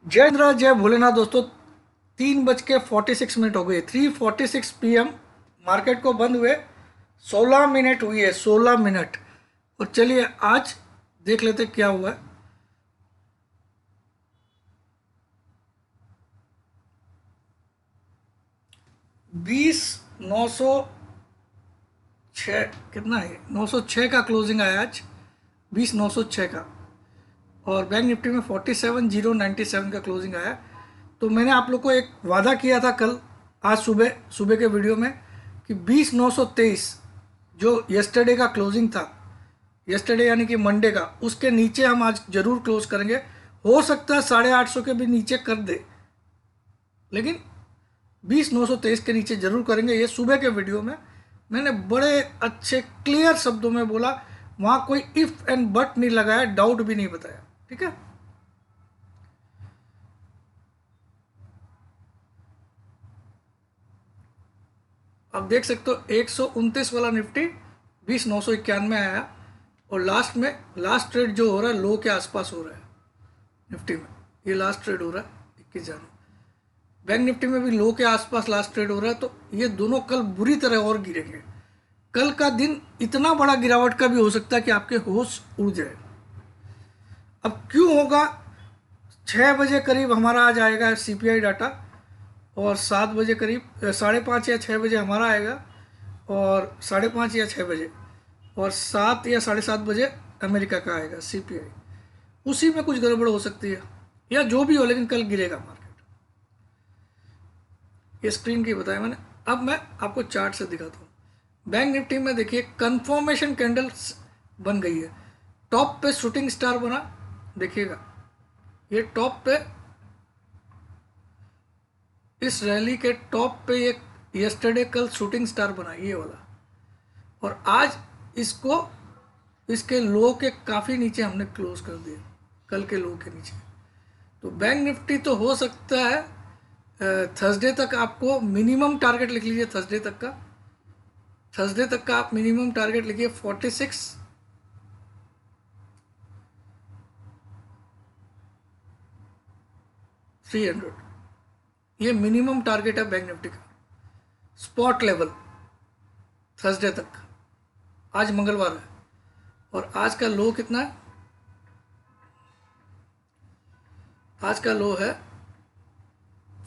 जय इंद्र जय भोलेनाथ दोस्तों। 3:46 हो गए। 3:46 PM मार्केट को बंद हुए 16 मिनट हुई है, 16 मिनट। और चलिए आज देख लेते क्या हुआ है। 20,906 कितना है, 906 का क्लोजिंग आया आज। 20,906 का। और बैंक निफ्टी में 47,097 का क्लोजिंग आया। तो मैंने आप लोग को एक वादा किया था कल, आज सुबह सुबह के वीडियो में, कि 20,923 जो यस्टरडे का क्लोजिंग था, यस्टरडे यानी कि मंडे का, उसके नीचे हम आज जरूर क्लोज करेंगे। हो सकता है 850 के भी नीचे कर दे, लेकिन 20,923 के नीचे जरूर करेंगे। ये सुबह के वीडियो में मैंने बड़े अच्छे क्लियर शब्दों में बोला, वहां कोई इफ एंड बट नहीं लगाया, डाउट भी नहीं बताया। ठीक है। अब देख सकते हो 129 वाला निफ्टी 20,991 आया। और लास्ट ट्रेड जो हो रहा है लो के आसपास हो रहा है निफ्टी में। ये लास्ट ट्रेड हो रहा है 21 जनवरी। बैंक निफ्टी में भी लो के आसपास लास्ट ट्रेड हो रहा है। तो ये दोनों कल बुरी तरह और गिरेंगे। कल का दिन इतना बड़ा गिरावट का भी हो सकता है कि आपके होश उड़ जाए। अब क्यों होगा? 6 बजे करीब हमारा आज आएगा सीपीआई डाटा, और 7 बजे करीब 5:30 या 6 बजे हमारा आएगा, और 5:30 या 6 बजे, और 7 या 7:30 बजे अमेरिका का आएगा सीपीआई। उसी में कुछ गड़बड़ हो सकती है, या जो भी हो, लेकिन कल गिरेगा मार्केट। ये स्क्रीन की बताया मैंने। अब मैं आपको चार्ट से दिखाता हूँ। बैंक निफ्टी में देखिए कंफर्मेशन कैंडल्स बन गई है। टॉप पे शूटिंग स्टार बना, देखिएगा ये टॉप पे, इस रैली के टॉप पे ये यस्टरडे कल शूटिंग स्टार बना, ये वाला। और आज इसको इसके लो के काफ़ी नीचे हमने क्लोज कर दिया, कल के लो के नीचे। तो बैंक निफ्टी तो हो सकता है थर्सडे तक, आपको मिनिमम टारगेट लिख लीजिए थर्सडे तक का। थर्सडे तक का आप मिनिमम टारगेट लिखिए 46,300। ये मिनिमम टारगेट है बैंक निफ्टी का, स्पॉट लेवल थर्सडे तक। आज मंगलवार है और आज का लो कितना है? आज का लो है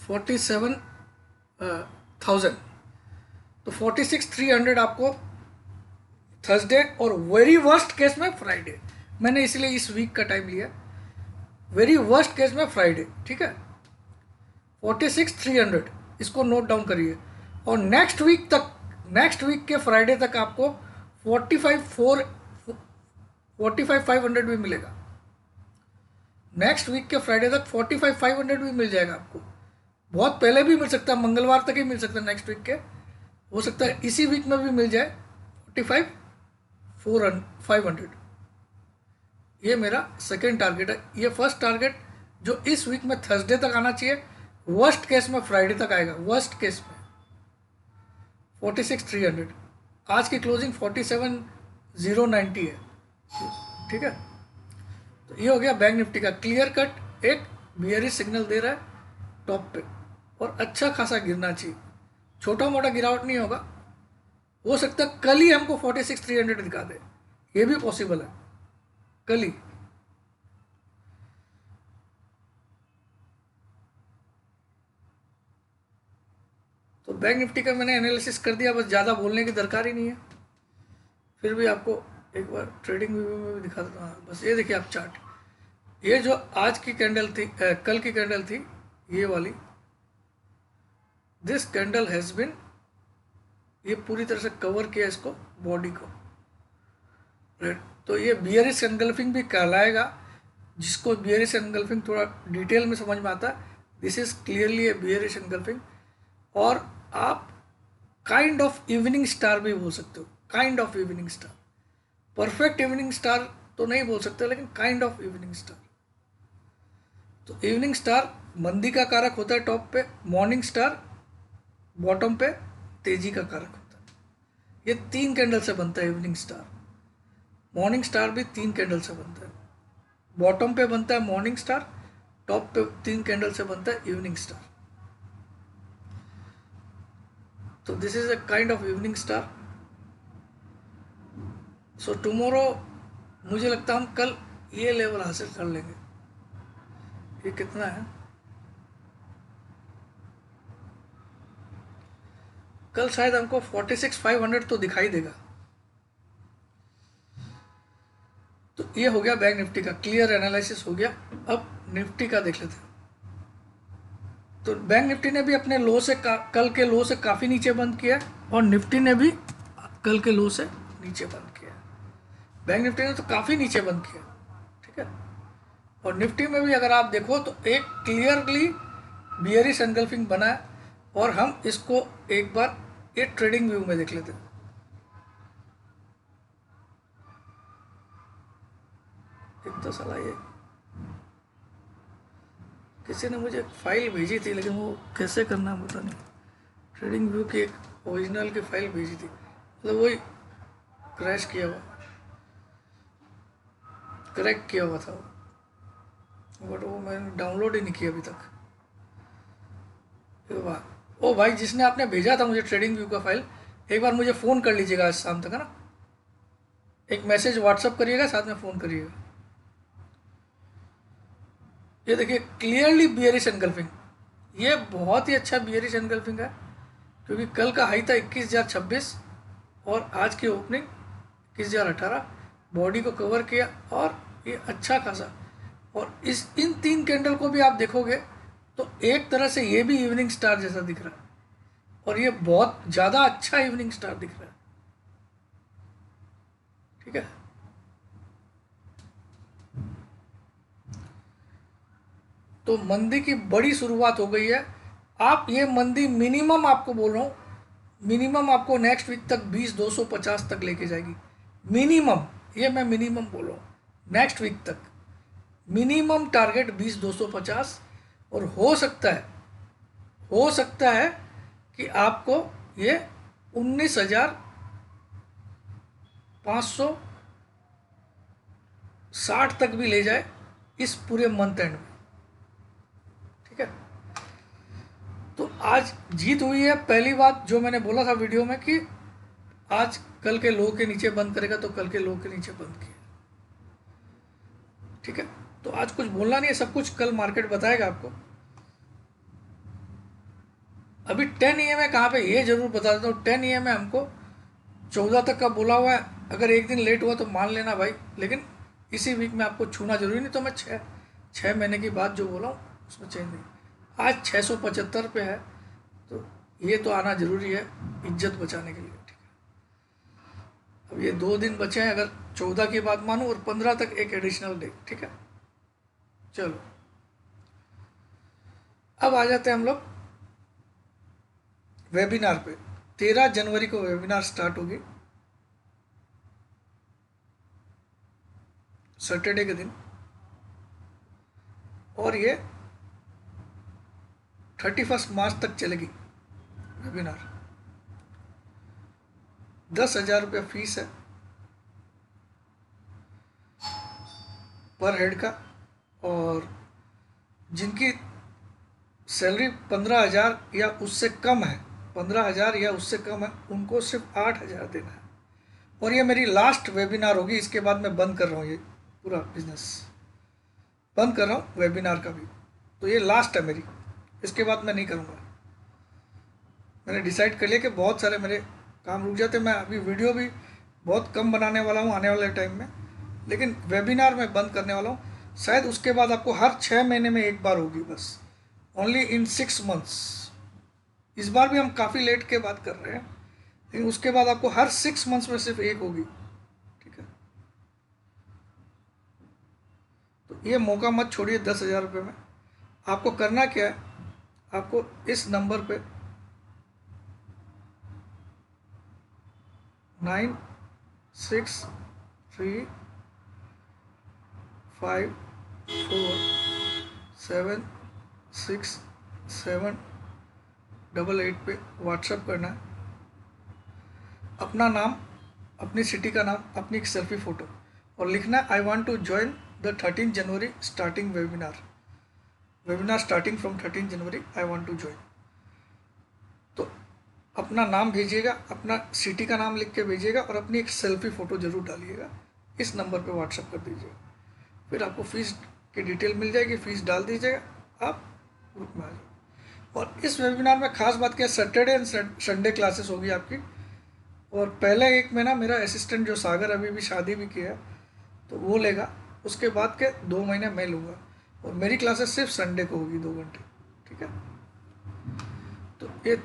47,000। तो 46,300 आपको थर्सडे, और वेरी वर्स्ट केस में फ्राइडे। मैंने इसलिए इस वीक का टाइम लिया, वेरी वर्स्ट केस में फ्राइडे। ठीक है, 46,300 इसको नोट डाउन करिए। और नेक्स्ट वीक के फ्राइडे तक आपको 45,500 भी मिलेगा। नेक्स्ट वीक के फ्राइडे तक 45,500 भी मिल जाएगा आपको। बहुत पहले भी मिल सकता है, मंगलवार तक ही मिल सकता है नेक्स्ट वीक के। हो सकता है इसी वीक में भी मिल जाए 45,500। ये मेरा सेकेंड टारगेट है। ये फर्स्ट टारगेट जो इस वीक में थर्सडे तक आना चाहिए, वर्स्ट केस में फ्राइडे तक आएगा। वर्स्ट केस में 46,300। आज की क्लोजिंग 47,090 है। ठीक है। तो ये हो गया बैंक निफ्टी का क्लियर कट, एक बियरिश सिग्नल दे रहा है टॉप पे, और अच्छा खासा गिरना चाहिए। छोटा मोटा गिरावट नहीं होगा। हो सकता है कल ही हमको 46,300 दिखा दे, ये भी पॉसिबल है कल ही। तो बैंक निफ्टी का मैंने एनालिसिस कर दिया, बस ज़्यादा बोलने की दरकार ही नहीं है। फिर भी आपको एक बार ट्रेडिंग व्यू में भी दिखा देता हूँ। बस ये देखिए आप चार्ट, ये जो आज की कैंडल थी, कल की कैंडल थी, ये वाली, दिस कैंडल हैज़ बिन, ये पूरी तरह से कवर किया इसको, बॉडी को। तो ये बियरिश एनगल्फिंग भी कहलाएगा। जिसको बियरिश एनगल्फिंग थोड़ा डिटेल में समझ में आता है, this is clearly A bearish engulfing. और आप काइंड ऑफ इवनिंग स्टार भी बोल सकते हो, kind of evening star. Perfect evening star तो नहीं बोल सकते, लेकिन काइंड ऑफ इवनिंग स्टार। तो इवनिंग स्टार मंदी का कारक होता है टॉप पे, मॉर्निंग स्टार बॉटम पे तेजी का कारक होता है। ये 3 कैंडल से बनता है इवनिंग स्टार। मॉर्निंग स्टार भी 3 कैंडल से बनता है। बॉटम पे बनता है मॉर्निंग स्टार, टॉप पे 3 कैंडल से बनता है इवनिंग स्टार। तो this is a kind of evening star. So tomorrow मुझे लगता है हम कल ये लेवल हासिल कर लेंगे। ये कितना है? कल शायद हमको 46,500 तो दिखाई देगा। तो ये हो गया बैंक निफ्टी का, क्लियर एनालिसिस हो गया। अब निफ्टी का देख लेते हैं। तो बैंक निफ्टी ने भी अपने लो से कल के लो से काफ़ी नीचे बंद किया और निफ्टी ने भी कल के लो से नीचे बंद किया। बैंक निफ्टी ने तो काफ़ी नीचे बंद किया, ठीक है। और निफ्टी में भी अगर आप देखो तो एक क्लियरली बियरिश एनगल्फिंग बना है। और हम इसको एक बार ये ट्रेडिंग व्यू में देख लेते हैं। एक तो साला ये किसी ने मुझे फाइल भेजी थी, लेकिन वो कैसे करना है पता नहीं। ट्रेडिंग व्यू की एक ओरिजिनल की फाइल भेजी थी, मतलब वही क्रैश किया हुआ, क्रैक किया हुआ था वो, बट वो मैंने डाउनलोड ही नहीं किया अभी तक। ओ भाई, जिसने आपने भेजा था मुझे ट्रेडिंग व्यू का फाइल, एक बार मुझे फ़ोन कर लीजिएगा आज शाम तक, है ना। एक मैसेज व्हाट्सअप करिएगा, साथ में फ़ोन करिएगा। ये देखिए क्लियरली बियरिश एनगल्फिंग, ये बहुत ही अच्छा बियरिश एनगल्फिंग है, क्योंकि कल का हाई था 21,026 और आज की ओपनिंग 21,018, बॉडी को कवर किया और ये अच्छा खासा। और इन 3 कैंडल को भी आप देखोगे तो एक तरह से ये भी इवनिंग स्टार जैसा दिख रहा है, और ये बहुत ज़्यादा अच्छा इवनिंग स्टार दिख रहा है, ठीक है। तो मंदी की बड़ी शुरुआत हो गई है। आप ये मंदी मिनिमम, आपको बोल रहा हूँ, मिनिमम आपको नेक्स्ट वीक तक 20,250 तक लेके जाएगी। मिनिमम, ये मैं मिनिमम बोल रहा हूँ, नेक्स्ट वीक तक मिनिमम टारगेट 20,250। और हो सकता है कि आपको ये 19,560 तक भी ले जाए इस पूरे मंथ एंड में, ठीक है। तो आज जीत हुई है। पहली बात जो मैंने बोला था वीडियो में कि आज कल के लो के नीचे बंद करेगा, तो कल के लो के नीचे बंद किया, ठीक है। तो आज कुछ बोलना नहीं है, सब कुछ कल मार्केट बताएगा आपको। अभी 10 EM है कहाँ पे, ये जरूर बता देता हूँ। 10 EM है हमको 14 तक का बोला हुआ है। अगर एक दिन लेट हुआ तो मान लेना भाई, लेकिन इसी वीक में आपको छूना जरूरी नहीं। तो मैं छः महीने की बात जो बोला हूँ उसमें चेंज नहीं। आज 675 पे है, तो ये तो आना जरूरी है इज्जत बचाने के लिए, ठीक है। अब ये 2 दिन बचे हैं, अगर 14 की बात मानूँ और 15 तक एक एडिशनल डे, ठीक है। चलो अब आ जाते हैं हम लोग वेबिनार पे। 13 जनवरी को वेबिनार स्टार्ट होगी, सैटरडे के दिन, और ये 31 मार्च तक चलेगी वेबिनार। 10,000 रुपया फीस है पर हेड का, और जिनकी सैलरी 15,000 या उससे कम है, 15,000 या उससे कम है, उनको सिर्फ 8,000 देना है। और ये मेरी लास्ट वेबिनार होगी, इसके बाद मैं बंद कर रहा हूँ, ये पूरा बिजनेस बंद कर रहा हूँ, वेबिनार का भी। तो ये लास्ट है मेरी, इसके बाद मैं नहीं करूँगा। मैंने डिसाइड कर लिया कि बहुत सारे मेरे काम रुक जाते। मैं अभी वीडियो भी बहुत कम बनाने वाला हूँ आने वाले टाइम में, लेकिन वेबिनार में बंद करने वाला हूँ। शायद उसके बाद आपको हर 6 महीने में एक बार होगी, बस ओनली इन 6 मंथ्स। इस बार भी हम काफ़ी लेट के बात कर रहे हैं, लेकिन उसके बाद आपको हर 6 मंथ्स में सिर्फ एक होगी, ठीक है। तो ये मौका मत छोड़िए 10,000 रुपये में। आपको करना क्या है, आपको इस नंबर पे 9634567888 पे व्हाट्सएप करना है, अपना नाम, अपनी सिटी का नाम, अपनी एक सेल्फी फ़ोटो, और लिखना है I want to join the 13 January starting webinar. Webinar starting from 13 January, I want to join. तो अपना नाम भेजिएगा, अपना सिटी का नाम लिख के भेजिएगा और अपनी एक सेल्फी फ़ोटो ज़रूर डालिएगा, इस नंबर पे व्हाट्सअप कर दीजिएगा। फिर आपको फ़ीस की डिटेल मिल जाएगी, फ़ीस डाल दीजिएगा, आप ग्रुप में आ जाओ। और इस वेबिनार में खास बात क्या है, सैटरडे एंड संडे क्लासेस होगी आपकी। और पहले एक महीना मेरा असिस्टेंट जो सागर अभी भी शादी भी किया है तो वो लेगा, उसके बाद के 2 महीने मैं लूँगा, और मेरी क्लासेस सिर्फ संडे को होगी 2 घंटे, ठीक है। तो ये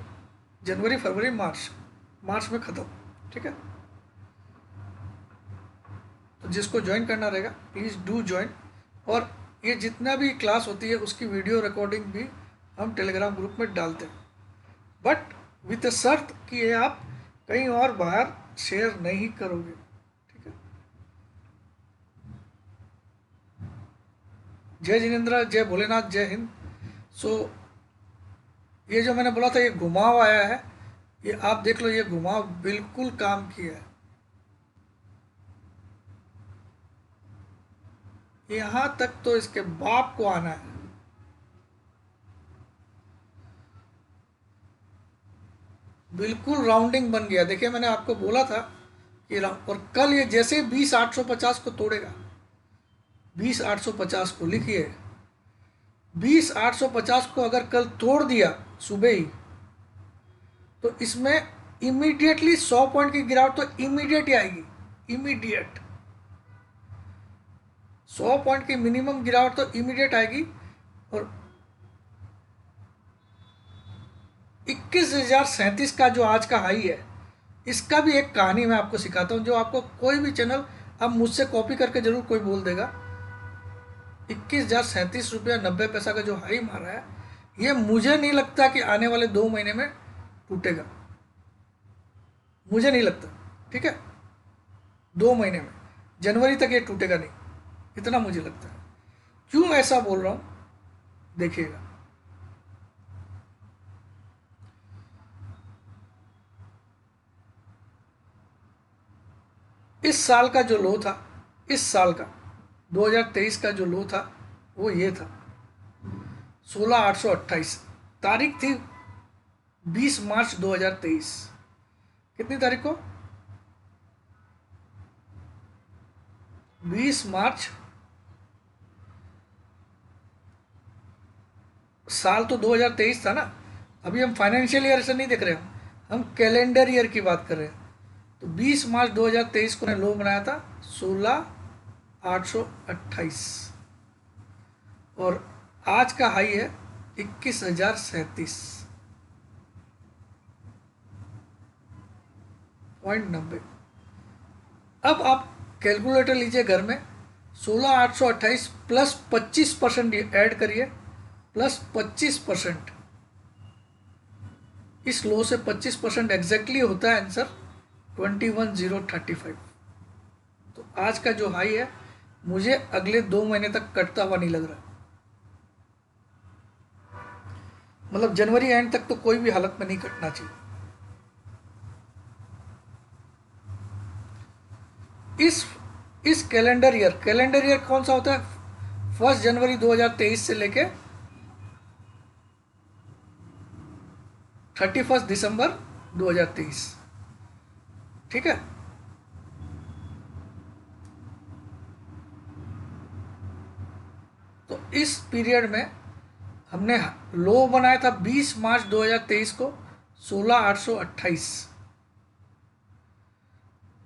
जनवरी फरवरी मार्च में ख़त्म, ठीक है। तो जिसको ज्वाइन करना रहेगा प्लीज़ डू ज्वाइन। और ये जितना भी क्लास होती है उसकी वीडियो रिकॉर्डिंग भी हम टेलीग्राम ग्रुप में डालते हैं, बट विथ शर्त कि ये आप कहीं और बाहर शेयर नहीं करोगे, ठीक है। जय जिनेंद्र, जय भोलेनाथ, जय हिंद। सो ये जो मैंने बोला था ये घुमाव आया है, ये आप देख लो, ये घुमाव बिल्कुल काम किया है। यहां तक तो इसके बाप को आना है। बिल्कुल राउंडिंग बन गया। देखिए मैंने आपको बोला था कि और कल ये जैसे 20,850 को तोड़ेगा, 20,850 को लिखिए, 20,850 को अगर कल तोड़ दिया सुबह ही तो इसमें इमीडिएटली 100 पॉइंट की गिरावट तो इमीडिएट ही आएगी, इमीडिएट 100 पॉइंट की मिनिमम गिरावट तो इमीडिएट आएगी। और 21,037 का जो आज का हाई है, इसका भी एक कहानी मैं आपको सिखाता हूँ, जो आपको कोई भी चैनल अब मुझसे कॉपी करके जरूर कोई बोल देगा। 21,037 रुपया 90 पैसा का जो हाई मारा है, ये मुझे नहीं लगता कि आने वाले 2 महीने में टूटेगा, मुझे नहीं लगता, ठीक है। 2 महीने में, जनवरी तक ये टूटेगा नहीं, इतना मुझे लगता है। क्यों ऐसा बोल रहा हूं देखिएगा। इस साल का जो लो था, इस साल का 2023 का जो लो था वो ये था 16,828। तारीख थी 20 मार्च 2023। कितनी तारीख को? 20 मार्च। साल तो 2023 था ना, अभी हम फाइनेंशियल ईयर से नहीं देख रहे, हम कैलेंडर ईयर की बात कर रहे हैं। तो 20 मार्च 2023 को ने लो बनाया था 16,828 और आज का हाई है 21,037.90। अब आप कैलकुलेटर लीजिए घर में, 16,828 प्लस 25% ऐड करिए, प्लस 25%, इस लो से 25% एग्जैक्टली होता है आंसर 21,035। तो आज का जो हाई है मुझे अगले 2 महीने तक कटता हुआ नहीं लग रहा, मतलब जनवरी एंड तक तो कोई भी हालत में नहीं कटना चाहिए। इस कैलेंडर ईयर कौन सा होता है? 1 जनवरी 2023 से लेके 31 दिसंबर 2023, ठीक है। तो इस पीरियड में हमने लो बनाया था 20 मार्च 2023 को 16,828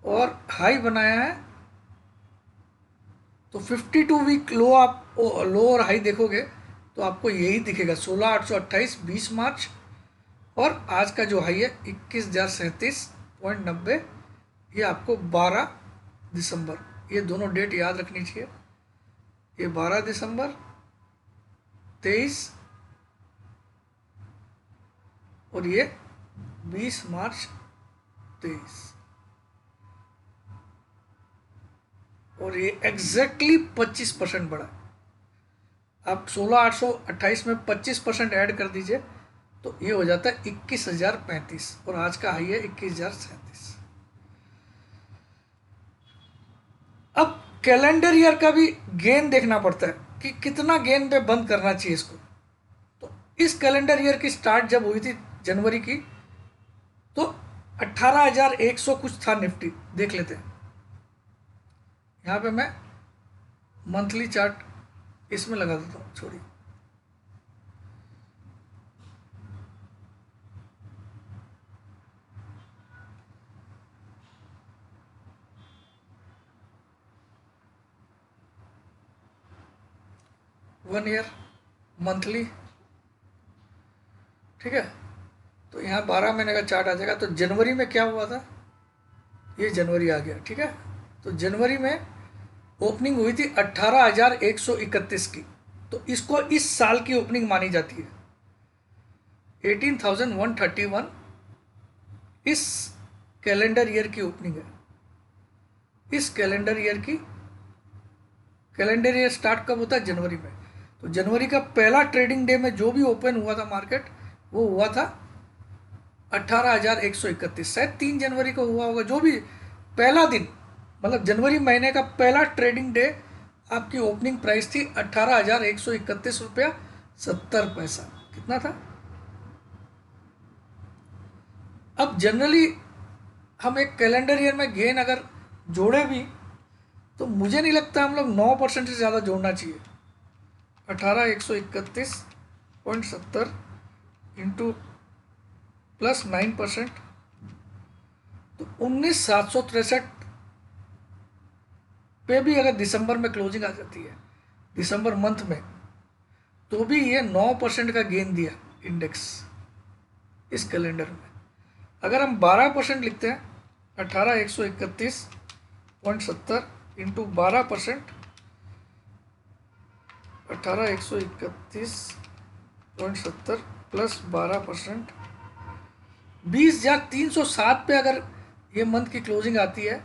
और हाई बनाया है, तो 52 वीक लो आप लो और हाई देखोगे तो आपको यही दिखेगा 16,828 20 मार्च, और आज का जो हाई है 21,037.90, ये आपको 12 दिसंबर, ये दोनों डेट याद रखनी चाहिए। ये 12 दिसंबर 23 और ये 20 मार्च 23, और ये एग्जैक्टली 25% बढ़ा। आप 16,828 में 25% ऐड कर दीजिए तो ये हो जाता है 21,035 और आज का हाई है 21,037। अब कैलेंडर ईयर का भी गेन देखना पड़ता है कि कितना गेन पे बंद करना चाहिए इसको। इस कैलेंडर ईयर की स्टार्ट जब हुई थी जनवरी की, तो 18,100 कुछ था निफ्टी। देख लेते हैं, यहाँ पे मैं मंथली चार्ट इसमें लगा देता हूँ, छोड़िए। वन ईयर मंथली, ठीक है। तो यहाँ 12 महीने का चार्ट आ जाएगा। तो जनवरी में क्या हुआ था, ये जनवरी आ गया, ठीक है। तो जनवरी में ओपनिंग हुई थी 18,131 की, तो इसको इस साल की ओपनिंग मानी जाती है। 18,131 इस कैलेंडर ईयर की ओपनिंग है। इस कैलेंडर ईयर स्टार्ट कब होता है, जनवरी में। तो जनवरी का पहला ट्रेडिंग डे में जो भी ओपन हुआ था मार्केट, वो हुआ था 18,131। शायद 3 जनवरी को हुआ होगा, जो भी पहला दिन, मतलब जनवरी महीने का पहला ट्रेडिंग डे, आपकी ओपनिंग प्राइस थी 18,131 रुपया 70 पैसा। कितना था। अब जनरली हम एक कैलेंडर ईयर में गेन अगर जोड़े भी, तो मुझे नहीं लगता हम लोग 9% से ज़्यादा जोड़ना चाहिए। 18,131.70 इंटू प्लस 9%, तो 19,763 पे भी अगर दिसंबर में क्लोजिंग आ जाती है, दिसंबर मंथ में, तो भी ये 9% का गेन दिया इंडेक्स इस कैलेंडर में। अगर हम 12% लिखते हैं, 18,131.70 इंटू 12%, 18,131.70 प्लस 12%, 20,307 पे अगर ये मंथ की क्लोजिंग आती है।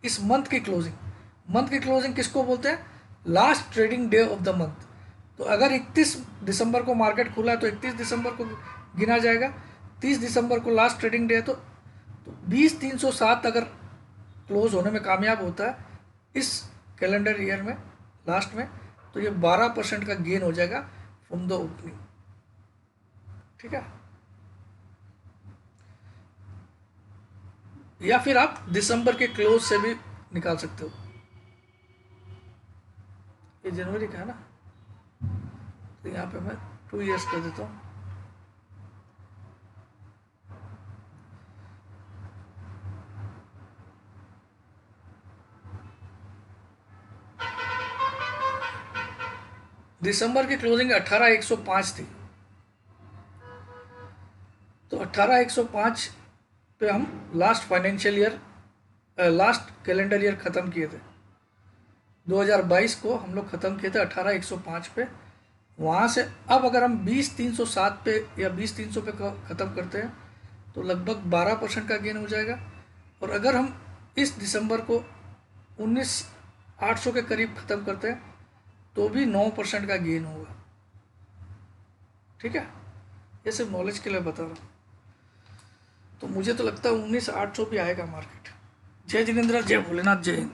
इस मंथ की क्लोजिंग किसको बोलते हैं, last trading day of the month. तो अगर 31 दिसंबर को मार्केट खुला है, तो 31 दिसंबर को गिना जाएगा। 30 दिसंबर को लास्ट ट्रेडिंग डे है, तो 20,307 अगर क्लोज होने में कामयाब होता है इस कैलेंडर ईयर में लास्ट में, तो ये 12% का गेन हो जाएगा फ्रॉम द ओपनिंग, ठीक है। या फिर आप दिसंबर के क्लोज से भी निकाल सकते हो। ये जनवरी का है ना, तो यहाँ पे मैं 2 इयर्स कर देता हूँ। दिसंबर की क्लोजिंग 18,105 थी, तो 18,105 पे हम लास्ट कैलेंडर ईयर ख़त्म किए थे। 2022 को हम लोग ख़त्म किए थे 18,105 पे। वहाँ से अब अगर हम 20,307 पे या 20,300 पे ख़त्म करते हैं, तो लगभग 12% का गेन हो जाएगा। और अगर हम इस दिसंबर को 19,800 के करीब ख़त्म करते हैं, तो भी 9% का गेन होगा, ठीक है। ये सिर्फ नॉलेज के लिए बता रहा हूँ। तो मुझे तो लगता है 19,800 भी आएगा मार्केट। जय जिनेंद्र, जय भोलेनाथ, जय हिंद।